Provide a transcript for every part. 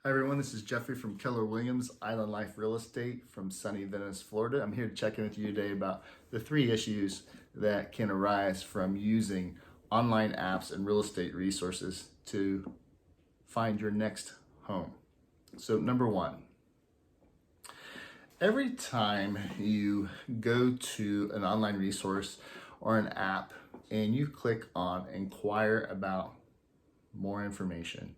Hi everyone, this is Jeffrey from Keller Williams Island Life Real Estate from sunny Venice, Florida. I'm here to check in with you today about the 3 issues that can arise from using online apps and real estate resources to find your next home. So number 1, every time you go to an online resource or an app and you click on inquire about more information,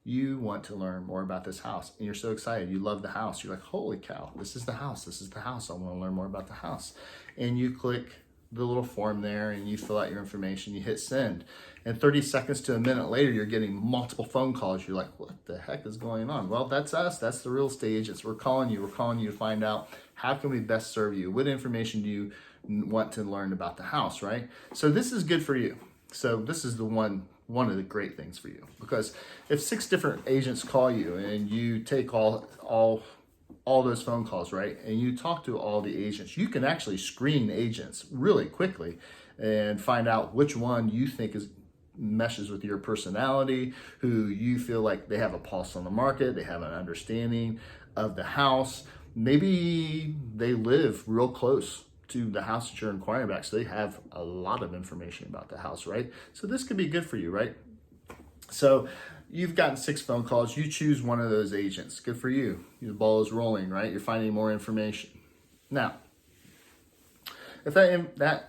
you want to learn more about this house and you're so excited. You love the house. You're like, holy cow, this is the house. This is the house. I want to learn more about the house. And you click the little form there and you fill out your information. You hit send. And 30 seconds to a minute later, you're getting multiple phone calls. You're like, what the heck is going on? Well, that's us. That's the real estate agents. We're calling you. We're calling you to find out how can we best serve you? What information do you want to learn about the house, right? So this is good for you. So this is the one of the great things for you, because if 6 different agents call you and you take all those phone calls, right, and you talk to all the agents, you can actually screen agents really quickly and find out which one you think meshes with your personality, who you feel like they have a pulse on the market, they have an understanding of the house, maybe they live real close to the house that you're inquiring about, so they have a lot of information about the house, right? So this could be good for you, right? So you've gotten 6 phone calls, you choose one of those agents. Good for you. The ball is rolling, right? You're finding more information. Now, if the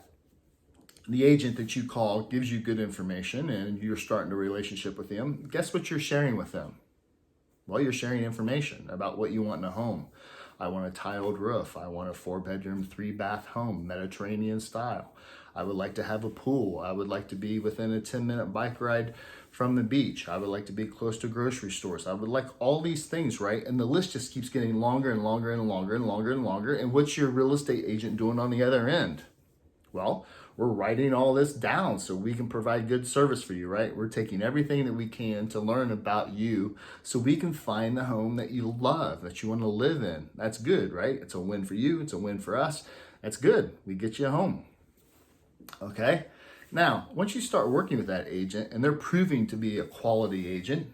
agent that you call gives you good information and you're starting a relationship with them, guess what you're sharing with them? Well, you're sharing information about what you want in a home. I want a tiled roof. I want a 4-bedroom, 3-bath home, Mediterranean style. I would like to have a pool. I would like to be within a 10-minute bike ride from the beach. I would like to be close to grocery stores. I would like all these things, right? And the list just keeps getting longer and longer and longer and longer and longer. And what's your real estate agent doing on the other end? Well, we're writing all this down so we can provide good service for you, right? We're taking everything that we can to learn about you so we can find the home that you love, that you want to live in. That's good, right? It's a win for you. It's a win for us. That's good. We get you a home. Okay? Now, once you start working with that agent and they're proving to be a quality agent,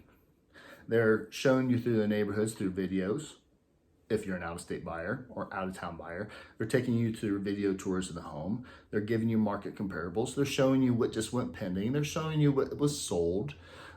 they're showing you through the neighborhoods through videos. If you're an out-of-state buyer or out-of-town buyer, they're taking you to video tours of the home. They're giving you market comparables. They're showing you what just went pending. They're showing you what was sold.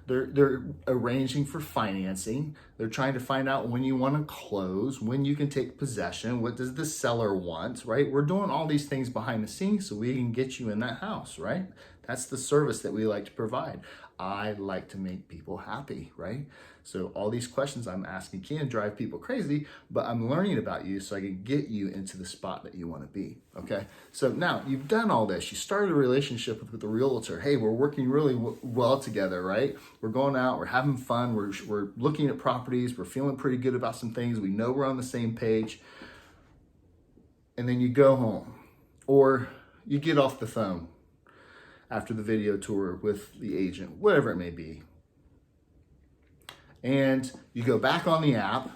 They're arranging for financing. They're trying to find out when you want to close, when you can take possession, what does the seller want, right? We're doing all these things behind the scenes so we can get you in that house, right? That's the service that we like to provide. I like to make people happy, right? So all these questions I'm asking can drive people crazy, but I'm learning about you so I can get you into the spot that you want to be, okay? So now you've done all this. You started a relationship with the realtor. Hey, we're working really well together, right? We're going out, we're having fun, we're looking at properties, we're feeling pretty good about some things. We know we're on the same page. And then you go home or you get off the phone after the video tour with the agent, whatever it may be. And you go back on the app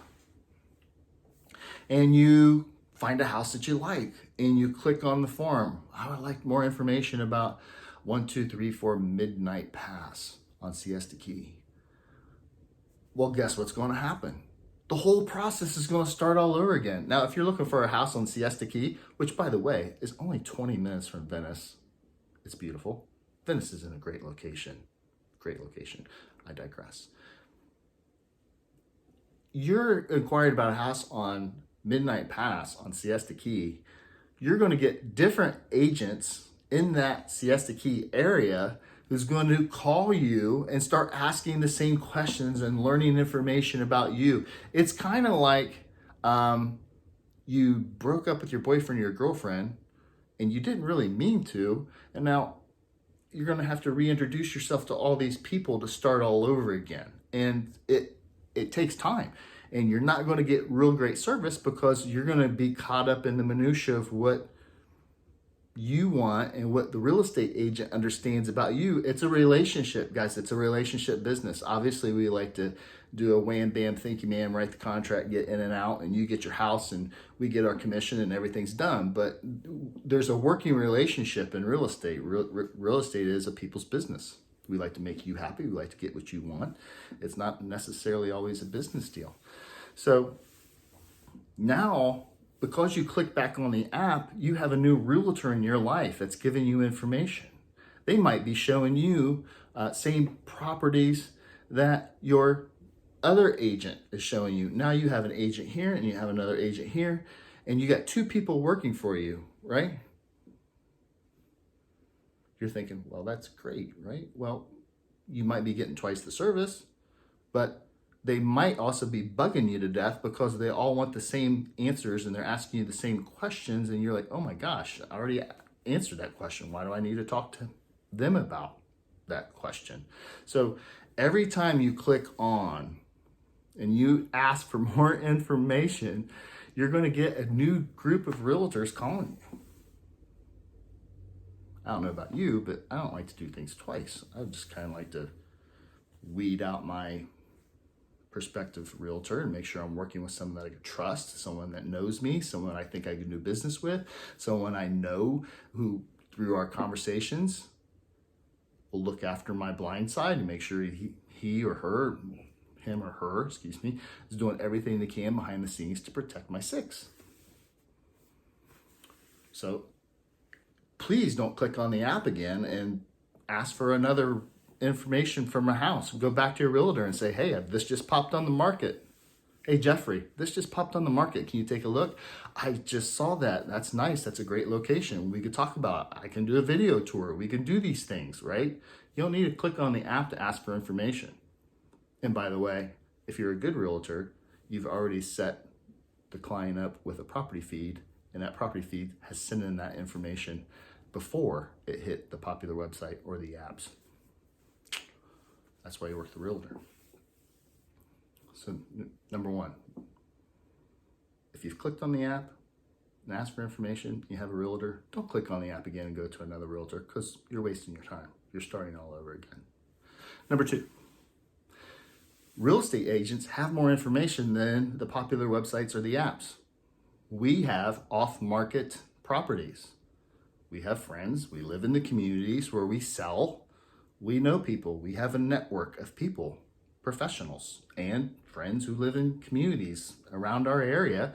and you find a house that you like and you click on the form. I would like more information about 1234 Midnight Pass on Siesta Key. Well, guess what's going to happen? The whole process is going to start all over again. Now, if you're looking for a house on Siesta Key, which by the way is only 20 minutes from Venice, it's beautiful. Venice is in a great location. Great location. I digress. You're inquiring about a house on Midnight Pass on Siesta Key. You're going to get different agents in that Siesta Key area who's going to call you and start asking the same questions and learning information about you. It's kind of like you broke up with your boyfriend or your girlfriend and you didn't really mean to, and now you're going to have to reintroduce yourself to all these people to start all over again. And it takes time. And you're not going to get real great service because you're going to be caught up in the minutia of what you want and what the real estate agent understands about you. It's a relationship, guys. It's a relationship business. Obviously, we like to do a wham, bam, thank you, ma'am, write the contract, get in and out, and you get your house and we get our commission and everything's done. But there's a working relationship in real estate. Real estate is a people's business. We like to make you happy. We like to get what you want. It's not necessarily always a business deal. So now, because you click back on the app, you have a new realtor in your life that's giving you information. They might be showing you same properties that your other agent is showing you. Now you have an agent here and you have another agent here, and you got two people working for you, right? You're thinking, well, that's great, right? Well, you might be getting twice the service, but they might also be bugging you to death because they all want the same answers and they're asking you the same questions. And you're like, oh my gosh, I already answered that question. Why do I need to talk to them about that question? So every time you click on and you ask for more information, you're going to get a new group of realtors calling you. I don't know about you, but I don't like to do things twice. I just kind of like to weed out my prospective realtor and make sure I'm working with someone that I can trust, someone that knows me, someone I think I can do business with, someone I know who, through our conversations, will look after my blind side and make sure he or her, him or her, excuse me, is doing everything they can behind the scenes to protect my six. So please don't click on the app again and ask for another information from a house. Go back to your realtor and say, hey, this just popped on the market. Hey, Jeffrey, this just popped on the market. Can you take a look? I just saw that. That's nice. That's a great location. We could talk about it. I can do a video tour. We can do these things, right? You don't need to click on the app to ask for information. And by the way, if you're a good realtor, you've already set the client up with a property feed, and that property feed has sent in that information before it hit the popular website or the apps. That's why you work the realtor. So number one, if you've clicked on the app and asked for information, you have a realtor, don't click on the app again and go to another realtor because you're wasting your time. You're starting all over again. Number two, real estate agents have more information than the popular websites or the apps. We have off-market properties. We have friends. We live in the communities where we sell. We know people. We have a network of people, professionals, and friends who live in communities around our area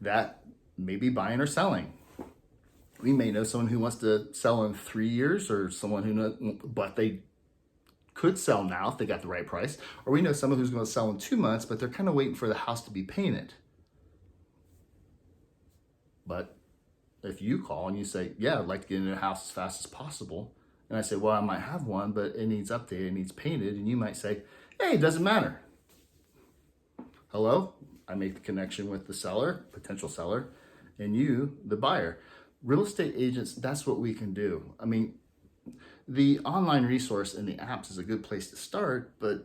that may be buying or selling. We may know someone who wants to sell in 3 years, or someone who knows, but they could sell now if they got the right price. Or we know someone who's going to sell in 2 months, but they're kind of waiting for the house to be painted. But if you call and you say, yeah, I'd like to get into a house as fast as possible, and I say, well, I might have one, but it needs updated, it needs painted, and you might say, hey, it doesn't matter. Hello? I make the connection with the seller, potential seller, and you, the buyer. Real estate agents, that's what we can do. I mean, the online resource and the apps is a good place to start, but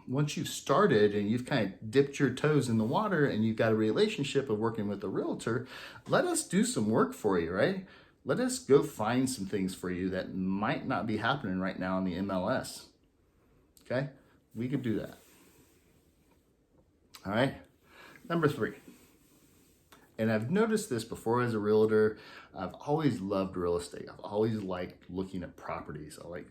once you've started and you've kind of dipped your toes in the water and you've got a relationship of working with a realtor, let us do some work for you, right? Let us go find some things for you that might not be happening right now in the MLS. Okay? We could do that. All right? Number three. And I've noticed this before as a realtor. I've always loved real estate. I've always liked looking at properties. I like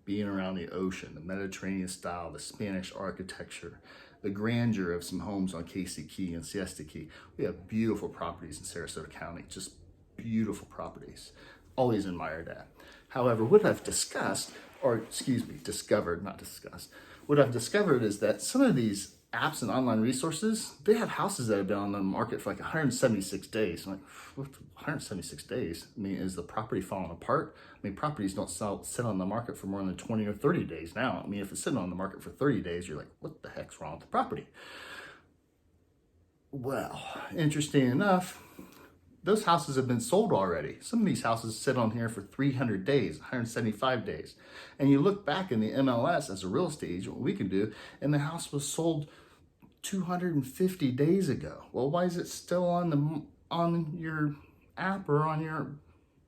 being around the ocean, the Mediterranean style, the Spanish architecture, the grandeur of some homes on Casey Key and Siesta Key. We have beautiful properties in Sarasota County, just beautiful properties. Always admired that. However, what I've discussed, or excuse me, discovered, not discussed, what I've discovered is that some of these apps and online resources, they have houses that have been on the market for like 176 days. I'm like, what, 176 days? I mean, is the property falling apart? I mean, properties don't sit on the market for more than 20 or 30 days now. I mean, if it's sitting on the market for 30 days, you're like, what the heck's wrong with the property? Well, interesting enough, those houses have been sold already. Some of these houses sit on here for 300 days, 175 days. And you look back in the MLS as a real estate agent, what we can do, and the house was sold 250 days ago. Well, why is it still on your app or on your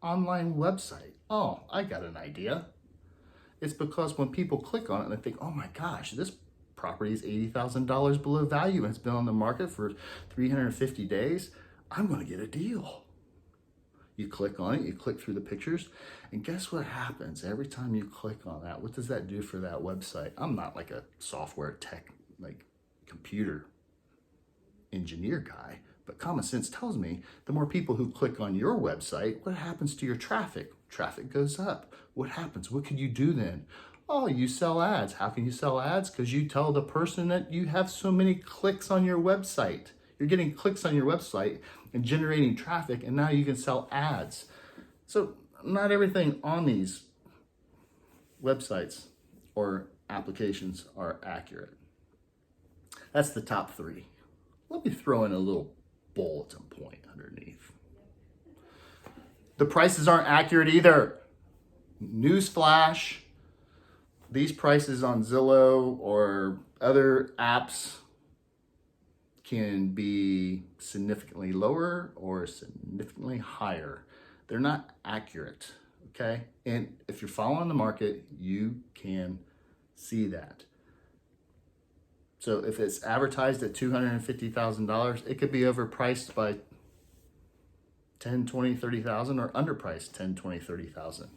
online website? Oh, I got an idea. It's because when people click on it and they think, oh my gosh, this property is $80,000 below value and it's been on the market for 350 days, I'm going to get a deal. You click on it, you click through the pictures, and guess what happens every time you click on that? What does that do for that website? I'm not like a software tech, like computer engineer guy, but common sense tells me the more people who click on your website, what happens to your traffic? Traffic goes up. What happens? What can you do then? Oh, you sell ads. How can you sell ads? Because you tell the person that you have so many clicks on your website. You're getting clicks on your website and generating traffic, and now you can sell ads. So not everything on these websites or applications are accurate. That's the top 3. Let me throw in a little bulletin point underneath. The prices aren't accurate either. Newsflash, these prices on Zillow or other apps can be significantly lower or significantly higher. They're not accurate, okay? And if you're following the market, you can see that. So if it's advertised at $250,000, it could be overpriced by 10, 20, 30,000 or underpriced 10, 20, 30,000.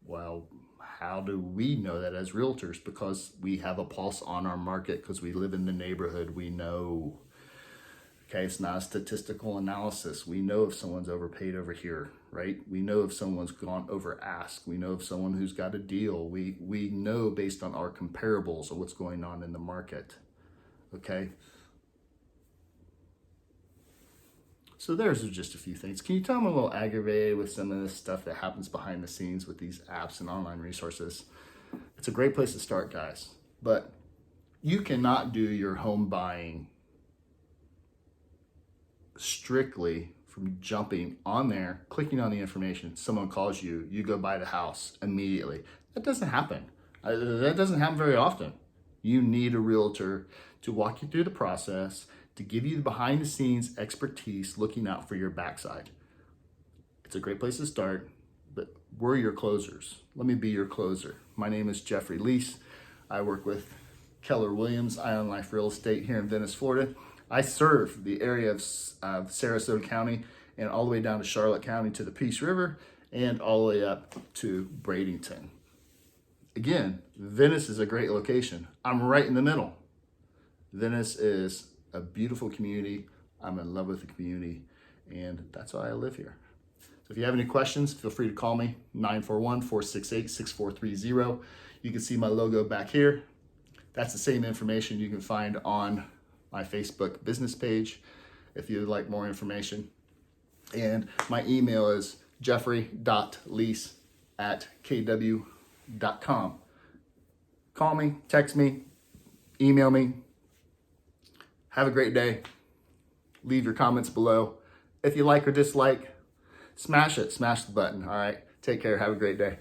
Well, how do we know that as realtors? Because we have a pulse on our market, because we live in the neighborhood. We know, okay, it's not a statistical analysis. We know if someone's overpaid over here, right? We know if someone's gone over ask. We know if someone who's got a deal. We know based on our comparables of what's going on in the market, okay? So there's just a few things. Can you tell I'm a little aggravated with some of this stuff that happens behind the scenes with these apps and online resources? It's a great place to start, guys. But you cannot do your home buying strictly from jumping on there, clicking on the information, someone calls you, you go buy the house immediately. That doesn't happen. That doesn't happen very often. You need a realtor to walk you through the process, to give you the behind the scenes expertise looking out for your backside. It's a great place to start, but we're your closers. Let me be your closer. My name is Jeffrey Lease. I work with Keller Williams, Ion Life Real Estate here in Venice, Florida. I serve the area of Sarasota County and all the way down to Charlotte County to the Peace River and all the way up to Bradenton. Again, Venice is a great location. I'm right in the middle. Venice is a beautiful community. I'm in love with the community, and that's why I live here. So if you have any questions, feel free to call me, 941-468-6430. You can see my logo back here. That's the same information you can find on my Facebook business page if you'd like more information. And my email is jeffrey.lease@kw.com. Call me, text me, email me. Have a great day. Leave your comments below. If you like or dislike, smash it. Smash the button. All right. Take care. Have a great day.